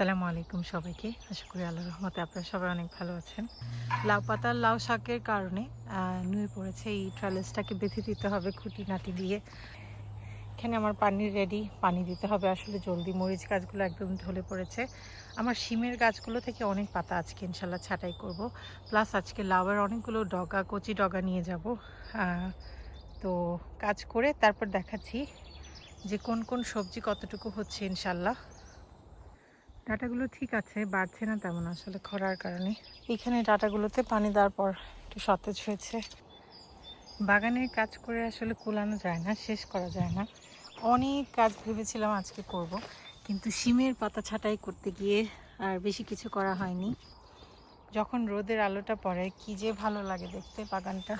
আসসালামু আলাইকুম সবাইকে। আশা করি আল্লাহর রহমতে আপনারা সবাই অনেক ভালো আছেন। লাউ পাতার লাউ শাকের কারণে নুয়ে পড়েছে। এই ট্রালেসটাকে বেঁধে দিতে হবে খুঁটিনাটি দিয়ে। এখানে আমার পানি রেডি, পানি দিতে হবে আসলে জলদি। মরিচ গাছগুলো একদম ঢলে পড়েছে। আমার শিমের গাছগুলো থেকে অনেক পাতা আজকে ইনশাল্লাহ ছাঁটাই করব। প্লাস আজকে লাউয়ের অনেকগুলো ডগা, কচি ডগা নিয়ে যাব। তো কাজ করে তারপর দেখাচ্ছি যে কোন কোন সবজি কতটুকু হচ্ছে ইনশাল্লাহ। ডাটাগুলো ঠিক আছে, বাড়ছে না তেমন আসলে খরার কারণে। এখানে ডাটাগুলোতে পানি দেওয়ার পর একটু সতেজ হয়েছে। বাগানের কাজ করে আসলে কুলানো যায় না, শেষ করা যায় না। অনেক কাজ ভেবেছিলাম আজকে করব, কিন্তু শিমের পাতা ছাঁটাই করতে গিয়ে আর বেশি কিছু করা হয়নি। যখন রোদের আলোটা পড়ে কি যে ভালো লাগে দেখতে, বাগানটা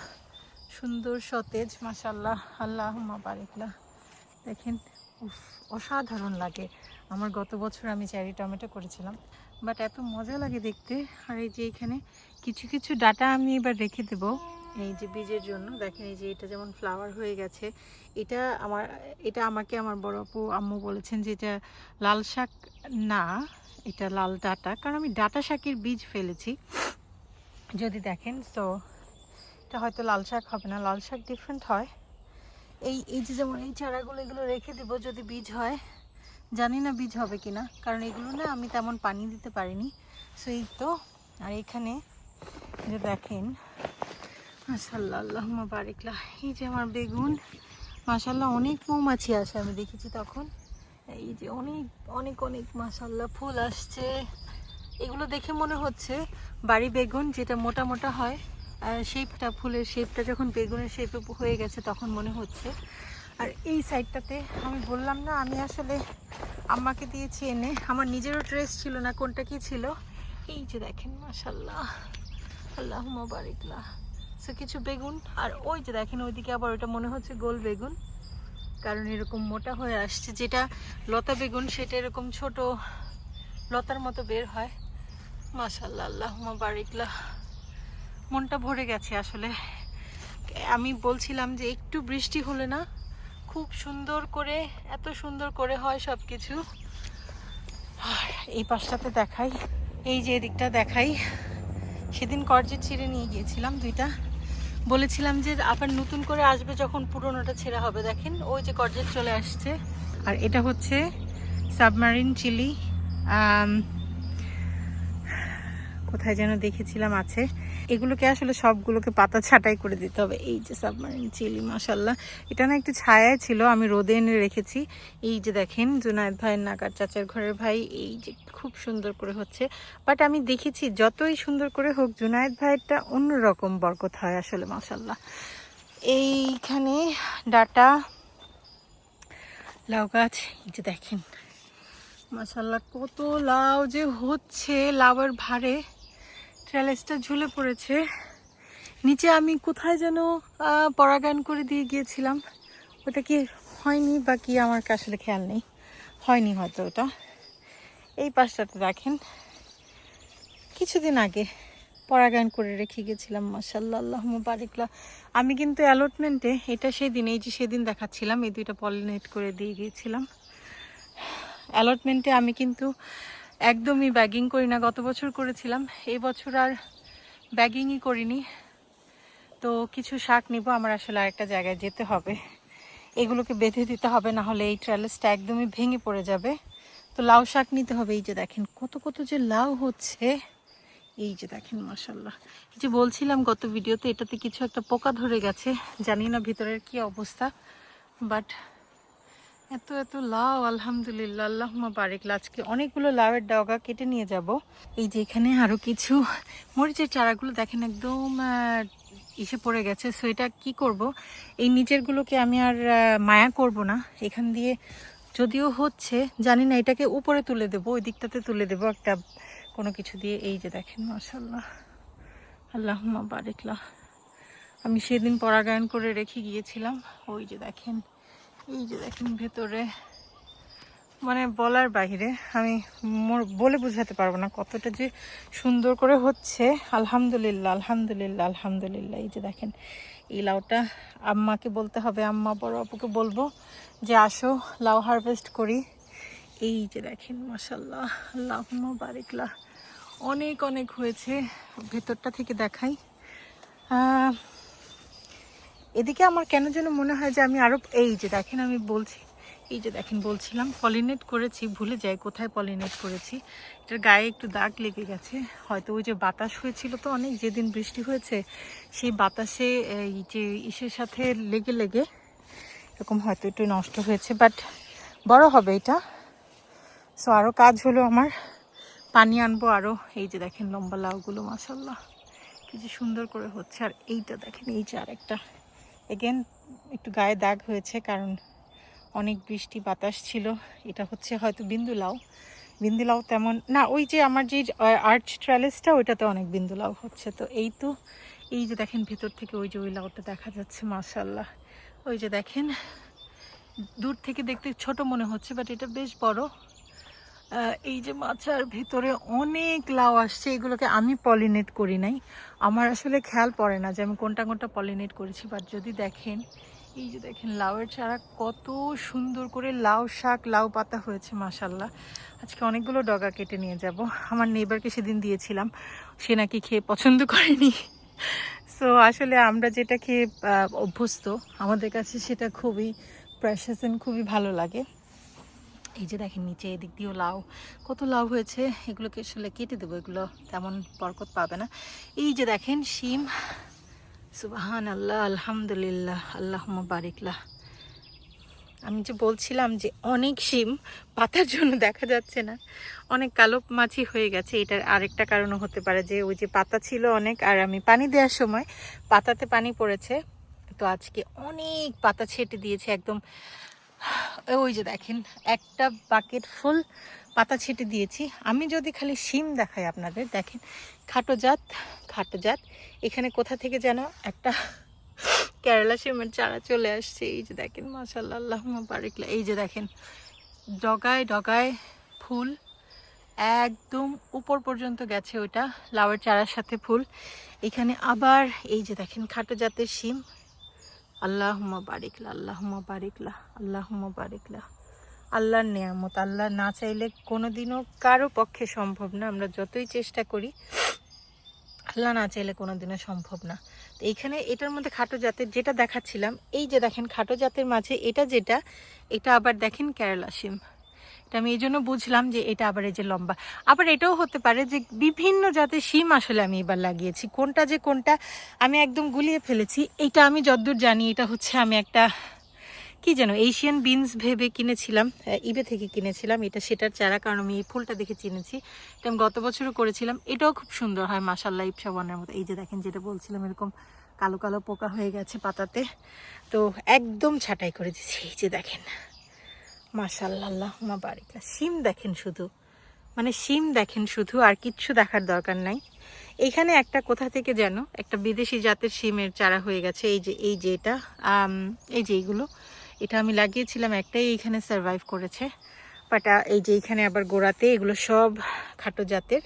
সুন্দর সতেজ মাশাআল্লাহ। আল্লাহুম্মা বারিকলাহ। দেখেন অসাধারণ লাগে। আমার গত বছর আমি চেরি টমেটো করেছিলাম, বাট এত মজা লাগে দেখতে। আর এই যে এখানে কিছু কিছু ডাটা আমি এবার রেখে দেব এই যে বীজের জন্য। দেখেন এই যে এটা যেমন ফ্লাওয়ার হয়ে গেছে, এটা আমাকে আমার বড় আপু আম্মু বলেছেন যে এটা লাল শাক না, এটা লাল ডাটা, কারণ আমি ডাটা শাকের বীজ ফেলেছি। যদি দেখেন তো এটা হয়তো লাল শাক হবে না, লাল শাক ডিফারেন্ট হয়। এই যে যেমন এই চারাগুলো এগুলো রেখে দেবো, যদি বীজ হয়। জানি না বীজ হবে কিনা, কারণ এগুলো না আমি তেমন পানি দিতে পারিনি। সো এই তো। আর এখানে যে দেখেন মাশাআল্লাহ আল্লাহুম্মা বারিকলাহ, এই যে আমার বেগুন মাশাআল্লাহ অনেক মৌমাছি আসে আমি দেখেছি তখন। এই যে অনেক অনেক অনেক মাশাআল্লাহ ফুল আসছে। এগুলো দেখে মনে হচ্ছে বাড়ি বেগুন, যেটা মোটা মোটা হয়। শেপটা, ফুলের শেপটা যখন বেগুনের শেপে হয়ে গেছে তখন মনে হচ্ছে। আর এই সাইডটাতে আমি বললাম না, আমি আসলে আম্মাকে দিয়েছি এনে, আমার নিজেরও ট্রেস ছিল না কোনটা কি ছিল। এই যে দেখেন মাশাআল্লাহ আল্লাহুম্মা বারিকলাহ। সো কিছু বেগুন, আর ওই যে দেখেন ওইদিকে আবার ওটা মনে হচ্ছে গোল বেগুন, কারণ এরকম মোটা হয়ে আসছে। যেটা লতা বেগুন সেটা এরকম ছোট লতার মতো বের হয়। মাশাআল্লাহ আল্লাহুম্মা বারিকলাহ। মনটা ভরে গেছে আসলে। আমি বলছিলাম যে একটু বৃষ্টি হলে না খুব সুন্দর করে, এত সুন্দর করে হয় সব কিছু। এই পাশটাতে দেখাই, এই যে এদিকটা দেখাই। সেদিন কর্জেট ছিঁড়ে নিয়ে গিয়েছিলাম দুইটা, বলেছিলাম যে আবার নতুন করে আসবে যখন পুরোনোটা ছেঁড়া হবে। দেখেন ওই যে কর্জেট চলে আসছে। আর এটা হচ্ছে সাবমারিন চিলি, কোথায় যেন দেখেছিলাম আছে। এগুলোকে আসলে সবগুলোকে পাতা ছাঁটাই করে দিতে হবে। এই যে সাবমারিন চিলি মাশাআল্লাহ, এটা না একটু ছায়ায় ছিল, আমি রোদে এনে রেখেছি। এই যে দেখেন জুনায়েদ ভাইয়ের নাকার চাচার ঘরের ভাই, এই যে খুব সুন্দর করে হচ্ছে। বাট আমি দেখেছি যতই সুন্দর করে হোক জুনায়েদ ভাইয়েরটা অন্যরকম বরকত হয় আসলে মাশাআল্লাহ। এইখানে ডাটা লাউ গাছ, এই যে দেখেন মাশাআল্লাহ কত লাউ যে হচ্ছে। লাউয়ের ভারে ট্রেলেসটা ঝুলে পড়েছে নিচে। আমি কোথায় যেন পরাগায়ন করে দিয়ে গিয়েছিলাম, ওটা কি হয়নি বা কি আমার আসলে খেয়াল নেই, হয়নি হয়তো ওটা। এই পাশটাতে দেখেন কিছুদিন আগে পরাগায়ন করে রেখে গেছিলাম মাশাআল্লাহ আল্লাহুম্মা বারিকলাহ। আমি কিন্তু অ্যালটমেন্টে এটা সেদিন, এই যে সেদিন দেখাচ্ছিলাম, এই দুইটা পলিনেট করে দিয়ে গিয়েছিলাম। অ্যালটমেন্টে আমি কিন্তু একদমই ব্যাগিং করি না, গত বছর করেছিলাম, এই বছর আর ব্যাগিংই করিনি। তো কিছু শাক নিব, আমার আসলে আরেকটা জায়গায় যেতে হবে, এগুলোকে বেঁধে দিতে হবে, না হলে এই ট্রেলেসটা একদমই ভেঙে পড়ে যাবে। তো লাউ শাক নিতে হবে। এই যে দেখেন কত কত যে লাউ হচ্ছে, এই যে দেখেন মাশাআল্লাহ। এই যে বলছিলাম গত ভিডিওতে এটাতে কিছু একটা পোকা ধরে গেছে, জানি না ভিতরের কি অবস্থা, বাট এত এত লাউ আলহামদুলিল্লাহ আল্লাহুম্মা বারিকলাহ। আজকে অনেকগুলো লাউয়ের ডগা কেটে নিয়ে যাব। এই যে এখানে আরো কিছু মরিচের চারাগুলো দেখেন একদম ইসে পড়ে গেছে। সো এটা কি করব, এই নিচেরগুলোকে আমি আর মায়া করব না, এখান দিয়ে যদিও হচ্ছে জানি না, এটাকে উপরে তুলে দেবো, ওই দিকটাতে তুলে দেবো একটা কোনো কিছু দিয়ে। এই যে দেখেন মাশাআল্লাহ আল্লাহুম্মা বারিকলাহ। আমি সেদিন পরাগায়ন করে রেখে গিয়েছিলাম। ওই যে দেখেন, এই যে দেখেন ভেতরে, মানে বলার বাইরে, আমি বলে বোঝাতে পারবো না কতটা যে সুন্দর করে হচ্ছে। আলহামদুলিল্লাহ আলহামদুলিল্লাহ আলহামদুলিল্লাহ। এই যে দেখেন এই লাউটা আম্মাকে বলতে হবে, আম্মা বড় আপুকে বলবো যে আসো লাউ হারভেস্ট করি। এই যে দেখেন মাশাআল্লাহ, আল্লাহুম্মা বারিকলা, অনেক অনেক হয়েছে। ভেতরটা থেকে দেখাই। এদিকে আমার কেন যেন মনে হয় যে আমি আরো, এই যে দেখেন আমি বলছি, এই যে দেখেন বলছিলাম পলিনেট করেছি, ভুলে যাই কোথায় পলিনেট করেছি। এটার গায়ে একটু দাগ লেগে গেছে, হয়তো ওই যে বাতাস হয়েছিল তো অনেক, যেদিন বৃষ্টি হয়েছে সেই বাতাসে এই যে ইসের সাথে লেগে লেগে এরকম হয়তো একটু নষ্ট হয়েছে, বাট বড় হবে এটা। সো আরও কাজ হলো আমার, পানি আনবো আরও। এই যে দেখেন লম্বা লাউগুলো মাশাআল্লাহ কি যে সুন্দর করে হচ্ছে। আর এইটা দেখেন, এই যে আরেকটা এগেন একটু গায়ে দাগ হয়েছে, কারণ অনেক বৃষ্টি বাতাস ছিল। এটা হচ্ছে হয়তো বিন্দু লাউ, বিন্দু লাউ তেমন না, ওই যে আমার যে আর্চ ট্রেলেসটা ওইটাতে অনেক বিন্দু লাউ হচ্ছে। তো এই তো, এই যে দেখেন ভেতর থেকে ওই যে ওই লাউটা দেখা যাচ্ছে মাশাআল্লাহ। ওই যে দেখেন দূর থেকে দেখতে ছোট মনে হচ্ছে, বাট এটা বেশ বড়। এই যে মাচার ভেতরে অনেক লাউ আসছে, এগুলোকে আমি পলিনেট করি নাই, আমার আসলে খেয়াল পড়ে না যে আমি কোনটা কোনটা পলিনেট করেছি। বাট যদি দেখেন, এই যে দেখেন লাউয়ের চারা কত সুন্দর করে লাউ শাক, লাউ পাতা হয়েছে মাশাআল্লাহ। আজকে অনেকগুলো ডগা কেটে নিয়ে যাব, আমার নেইবারকে সেদিন দিয়েছিলাম, সে নাকি খেয়ে পছন্দ করেনি। সো আসলে আমরা যেটা খেয়ে অভ্যস্ত, আমাদের কাছে সেটা খুবই প্রেশাস এন্ড খুবই ভালো লাগে। এই যে দেখেন নিচে এদিক দিয়েও লাউ, কত লাউ হয়েছে, এগুলোকে আসলে কেটে দেবো, এগুলো তেমন বরকত পাবে না। এই যে দেখেন শিম, সুবহান আল্লাহ, আলহামদুলিল্লাহ, আল্লাহুম্মা বারিকলা। আমি যে বলছিলাম যে অনেক শিম পাতার জন্য দেখা যাচ্ছে না, অনেক কালো মাছি হয়ে গেছে। এটার আরেকটা কারণও হতে পারে যে ওই যে পাতা ছিল অনেক, আর আমি পানি দেওয়ার সময় পাতাতে পানি পড়েছে, তো আজকে অনেক পাতা ছেটে দিয়েছে একদম। ওই যে দেখেন একটা বাকেট ফুল পাতা ছেটে দিয়েছি। আমি যদি খালি শিম দেখাই আপনাদের, দেখেন খাটো জাত, খাটো জাত, এখানে কোথা থেকে যেন একটা কেরালা শিমের চারা চলে আসছে। এই যে দেখেন মাশাআল্লাহ, আল্লাহুম্মা বারিকলা। এই যে দেখেন ডগায় ডগায় ফুল, একদম উপর পর্যন্ত গেছে ওইটা লাউয়ের চারার সাথে ফুল। এখানে আবার এই যে দেখেন খাটো জাতের শিম, আল্লাহুম্মা বারিকলা, আল্লাহুম্মা বারিকলা, আল্লাহুম্মা বারিকলা। আল্লাহর নেয়ামত, আল্লাহ না চাইলে কোনোদিনও কারো পক্ষে সম্ভব না। আমরা যতই চেষ্টা করি, আল্লাহ না চাইলে কোনোদিনও সম্ভব না। তো এইখানে এটার মধ্যে খাটো জাতের যেটা দেখাচ্ছিলাম, এই যে দেখেন খাটো জাতের মাঝে এটা যেটা, এটা আবার দেখেন কেরালা শিম। এটা আমি এই জন্য বুঝলাম যে এটা আবার এই যে লম্বা। আবার এটাও হতে পারে যে বিভিন্ন জাতের শিম আসলে আমি এবার লাগিয়েছি, কোনটা যে কোনটা আমি একদম গুলিয়ে ফেলেছি। এইটা আমি যতদূর জানি এটা হচ্ছে আমি একটা কি যেন এশিয়ান বিনস ভেবে কিনেছিলাম, ইবে থেকে কিনেছিলাম। এটা সেটার চারা, কারণ আমি এই ফুলটা দেখে চিনেছি। এটা আমি গত বছরও করেছিলাম, এটাও খুব সুন্দর হয় মাশাআল্লাহ, ইপসা ওয়ানের মতো। এই যে দেখেন যেটা বলছিলাম এরকম কালো কালো পোকা হয়ে গেছে পাতাতে, তো একদম ছাঁটাই করে দিচ্ছি। এই যে দেখেন মাশাআল্লাহ, আল্লাহুম্মা বারিক। শিম দেখেন শুধু, মানে শিম দেখেন শুধু, আর কিচ্ছু দেখার দরকার নাই। এইখানে একটা কোথা থেকে যেন একটা বিদেশি জাতের শিমের চারা হয়ে গেছে। এই যে এটা এই যে এইগুলো, এটা আমি লাগিয়েছিলাম একটাই, এইখানে সারভাইভ করেছে। বাট এই যে এইখানে আবার গোড়াতে এগুলো সব খাটো জাতের।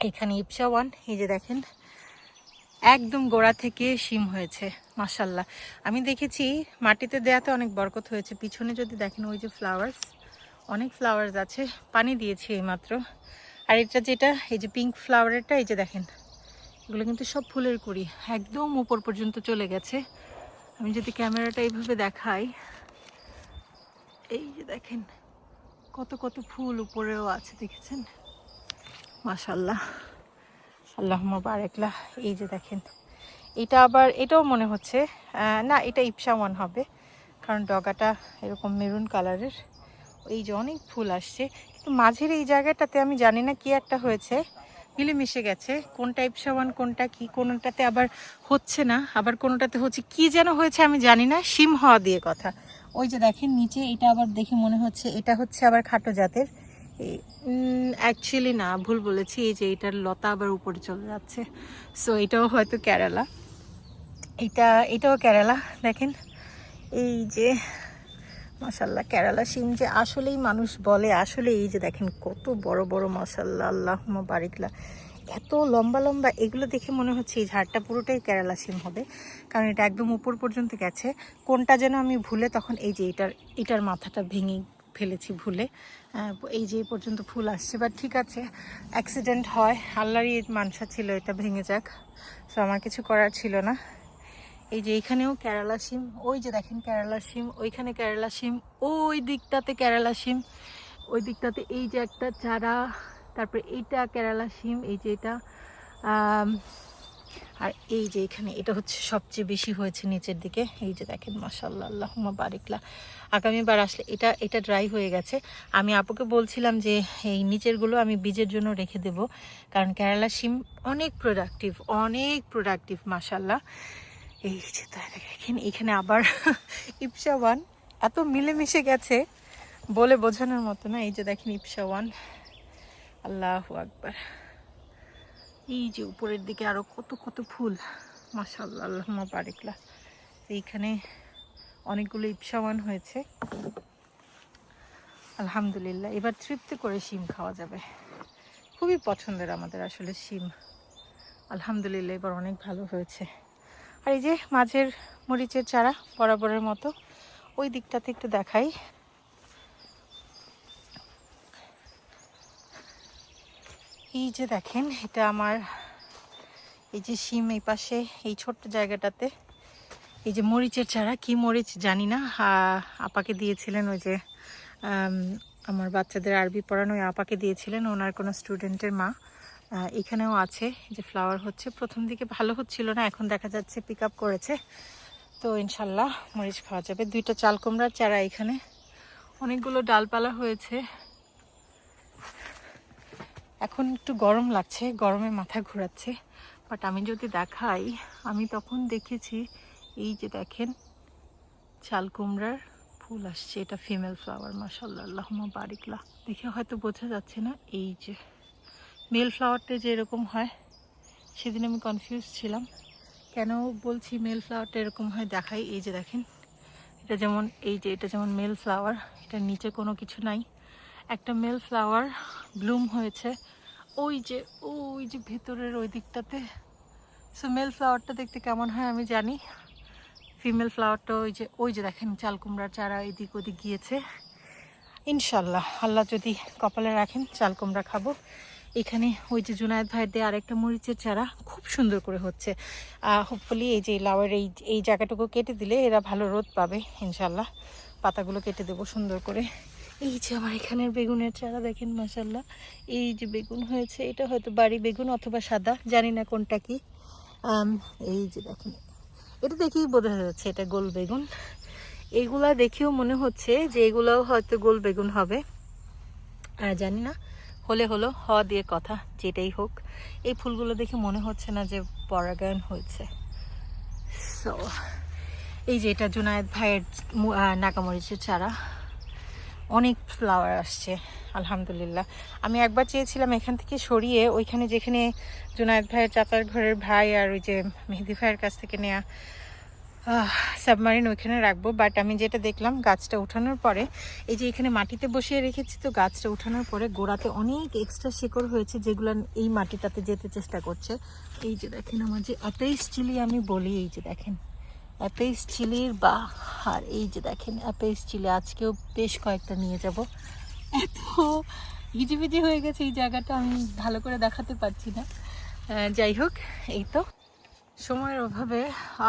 এখানে ইপসা ওয়ান, এই যে দেখেন একদম গোড়া থেকে শিম হয়েছে মাশাআল্লাহ। আমি দেখেছি মাটিতে দেয়াতে অনেক বরকত হয়েছে। পিছনে যদি দেখেন ওই যে ফ্লাওয়ার্স, অনেক ফ্লাওয়ার্স আছে, পানি দিয়েছি এইমাত্র। আর এটা যেটা এই যে পিঙ্ক ফ্লাওয়ারেরটা, এই যে দেখেন এগুলো কিন্তু সব ফুলের কুড়ি, একদম উপর পর্যন্ত চলে গেছে। আমি যদি ক্যামেরাটা এইভাবে দেখাই, এই যে দেখেন কত কত ফুল উপরেও আছে, দেখেছেন মাশাআল্লাহ, আল্লাহুম্মা বারিকলা। এই যে দেখেন এটা আবার, এটাও মনে হচ্ছে না এটা ইপসা ওয়ান হবে, কারণ ডগাটা এরকম মেরুন কালারের। এই যে অনেক ফুল আসছে, কিন্তু মাঝের এই জায়গাটাতে আমি জানি না কি একটা হয়েছে, মিলেমিশে গেছে, কোনটা ইপসা ওয়ান কোনটা কি, কোনোটাতে আবার হচ্ছে না, আবার কোনোটাতে হচ্ছে, কি যেন হয়েছে আমি জানি না। শিম হওয়া দিয়ে কথা। ওই যে দেখেন নিচে এটা আবার দেখে মনে হচ্ছে এটা হচ্ছে আবার খাটো জাতের, অ্যাকচুয়ালি না ভুল বলেছি, এই যে এটার লতা আবার উপরে চলে যাচ্ছে। সো এটাও হয়তো কেরালা, এটাও কেরালা। দেখেন এই যে মাশাআল্লাহ কেরালা শিম যে আসলেই মানুষ বলে, আসলে এই যে দেখেন কত বড় বড় মাশাআল্লাহ, আল্লাহুম্মা বারিকলা, এত লম্বা লম্বা। এগুলো দেখে মনে হচ্ছে এই ঝাড়টা পুরোটাই কেরালা শিম হবে, কারণ এটা একদম উপর পর্যন্ত গেছে। কোনটা যেন আমি ভুলে তখন এই যে এটার মাথাটা ভেঙে ফেলেছি ভুলে। এই যে এই পর্যন্ত ফুল আসছে, বাট ঠিক আছে, অ্যাক্সিডেন্ট হয়, আল্লাহরই মানসা ছিল এটা ভেঙে যাক, সো আমার কিছু করার ছিল না। এই যে এইখানেও কেরালা শিম, ওই যে দেখেন কেরালা শিম, ওইখানে কেরালা শিম, ওই দিকটাতে কেরালা শিম, ওই দিকটাতে এই যে একটা চারা, তারপরে এইটা কেরালা শিম, এই যে এটা, আর এই যে এখানে এটা হচ্ছে সবচেয়ে বেশি হয়েছে নিচের দিকে। এই যে দেখেন মাশাআল্লাহ, আল্লাহুম্মা বারিকলা। আগামীবার আসলে এটা ড্রাই হয়ে গেছে। আমি আপুকে বলছিলাম যে এই নিচেরগুলো আমি বীজের জন্য রেখে দেব, কারণ কেরালা শিম অনেক প্রোডাক্টিভ মাশাআল্লাহ। এই যে দেখেন এখানে আবার ইপসা ওয়ান, এত মিলেমিশে গেছে বলে বোঝানোর মতো না। এই যে দেখেন ইপসা ওয়ান, আল্লাহু আকবার। এই যে উপরের দিকে আরো কত কত ফুল মাশাআল্লাহ, আল্লাহুম্মা বারিকলা। এইখানে অনেকগুলো ইপসা ওয়ান হয়েছে আলহামদুলিল্লাহ। এবার তৃপ্তি করে শিম খাওয়া যাবে। খুবই পছন্দের আমাদের আসলে শিম, আলহামদুলিল্লাহ এবার অনেক ভালো হয়েছে। আর এই যে মাঝের মরিচের চারা বরাবরের মতো, ওই দিকটাতে একটু দেখাই। এই যে দেখেন এটা আমার এই যে শিম, এই পাশে এই ছোট্ট জায়গাটাতে এই যে মরিচের চারা, কি মরিচ জানি না, আপাকে দিয়েছিলেন, ওই যে আমার বাচ্চাদের আরবি পড়ানো ওই আপাকে দিয়েছিলেন, ওনার কোনো স্টুডেন্টের মা। এখানেও আছে যে ফ্লাওয়ার হচ্ছে, প্রথম দিকে ভালো হচ্ছিল না, এখন দেখা যাচ্ছে পিক আপ করেছে, তো ইনশাল্লাহ মরিচ খাওয়া যাবে। 2টা চাল কুমড়ার চারা, এখানে অনেকগুলো ডালপালা হয়েছে। এখন একটু গরম লাগছে, গরমে মাথা ঘোরাচ্ছে, বাট আমি যদি দেখাই, আমি তখন দেখেছি এই যে দেখেন চাল কুমড়ার ফুল আসছে, এটা ফিমেল ফ্লাওয়ার মাশাআল্লাহ, আল্লাহুম্মা বারিকলা। দেখে হয়তো বোঝা যাচ্ছে না, এই যে মেল ফ্লাওয়ারটা যে এরকম হয়, সেদিন আমি কনফিউজ ছিলাম কেন বলছি মেল ফ্লাওয়ারটা এরকম হয়, দেখাই। এই যে দেখেন এটা যেমন, এই যে এটা যেমন মেল ফ্লাওয়ার, এটার নিচে কোনো কিছু নাই, একটা মেল ফ্লাওয়ার ব্লুম হয়েছে ওই যে ভেতরের ওই দিকটাতে। সো মেল ফ্লাওয়ারটা দেখতে কেমন হয় আমি জানি, ফিমেল ফ্লাওয়ারটা ওই যে দেখেন চাল কুমড়ার চারা এদিক ওদিক গিয়েছে। ইনশাল্লাহ আল্লাহ যদি কপালে রাখেন চাল কুমড়া খাবো। এখানে ওই যে জুনায়েদ ভাইয়ের দিয়ে আরেকটা মরিচের চারা খুব সুন্দর করে হচ্ছে। হোপফুলি এই যে লাউয়ের এই জায়গাটুকু কেটে দিলে এরা ভালো রোদ পাবে ইনশাল্লাহ। পাতাগুলো কেটে দেবো সুন্দর করে। এই যে আমার এখানের বেগুনের চারা দেখেন মাশাল্লাহ, এই যে বেগুন হয়েছে, এটা হয়তো বাড়ি বেগুন অথবা সাদা, জানি না কোনটা কি। এই যে দেখেন এটা দেখেই বোঝা যাচ্ছে এটা গোল বেগুন। এইগুলা দেখেও মনে হচ্ছে যে এগুলাও হয়তো গোল বেগুন হবে, জানি না, হলে হলো, হওয়া দিয়ে কথা, যেটাই হোক। এই ফুলগুলো দেখে মনে হচ্ছে না যে পরাগায়ন হয়েছে। সো এই যে এটা জুনায়েদ ভাইয়ের নাগামরিচের চারা, অনেক ফ্লাওয়ার আসছে আলহামদুলিল্লাহ। আমি একবার চেয়েছিলাম এখান থেকে সরিয়ে ওইখানে যেখানে জুনায়েদ ভাইয়ের চাচার ঘরের ভাই আর ওই যে মেহেদি ভাইয়ের কাছ থেকে নেওয়া সাবমারিন ওইখানে রাখবো, বাট আমি যেটা দেখলাম গাছটা উঠানোর পরে, এই যে এখানে মাটিতে বসিয়ে রেখেছি, তো গাছটা উঠানোর পরে গোড়াতে অনেক এক্সট্রা শিকড় হয়েছে যেগুলো এই মাটিটাতে যেতে চেষ্টা করছে। এই যে দেখেন আমার যে অ্যাপেস চিলি আমি বলি, এই যে দেখেন অ্যাপেস চিলির বা, আর এই যে দেখেন অ্যাপেস চিলি আজকেও বেশ কয়েকটা নিয়ে যাব। এত হিজিবিজি হয়ে গেছে এই জায়গাটা, আমি ভালো করে দেখাতে পারছি না। যাই হোক, এই তো সময়ের অভাবে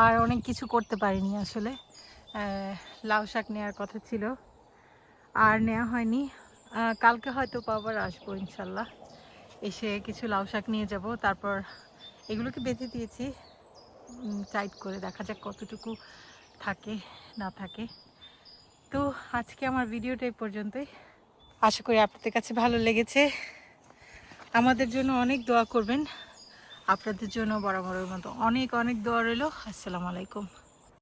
আর অনেক কিছু করতে পারিনি আসলে। লাউ শাক নেওয়ার কথা ছিল, আর নেওয়া হয়নি। কালকে হয়তো আবার আসবো ইনশাল্লাহ, এসে কিছু লাউ শাক নিয়ে যাব। তারপর এগুলোকে বেঁধে দিয়েছি টাইট করে, দেখা যাক কতটুকু থাকে না থাকে। তো আজকে আমার ভিডিওটা এই পর্যন্তই, আশা করি আপনাদের কাছে ভালো লেগেছে। আমাদের জন্য অনেক দোয়া করবেন, আপনাদের জন্য বরাবরের মতো অনেক অনেক দোয়া রইল। আসসালামু আলাইকুম।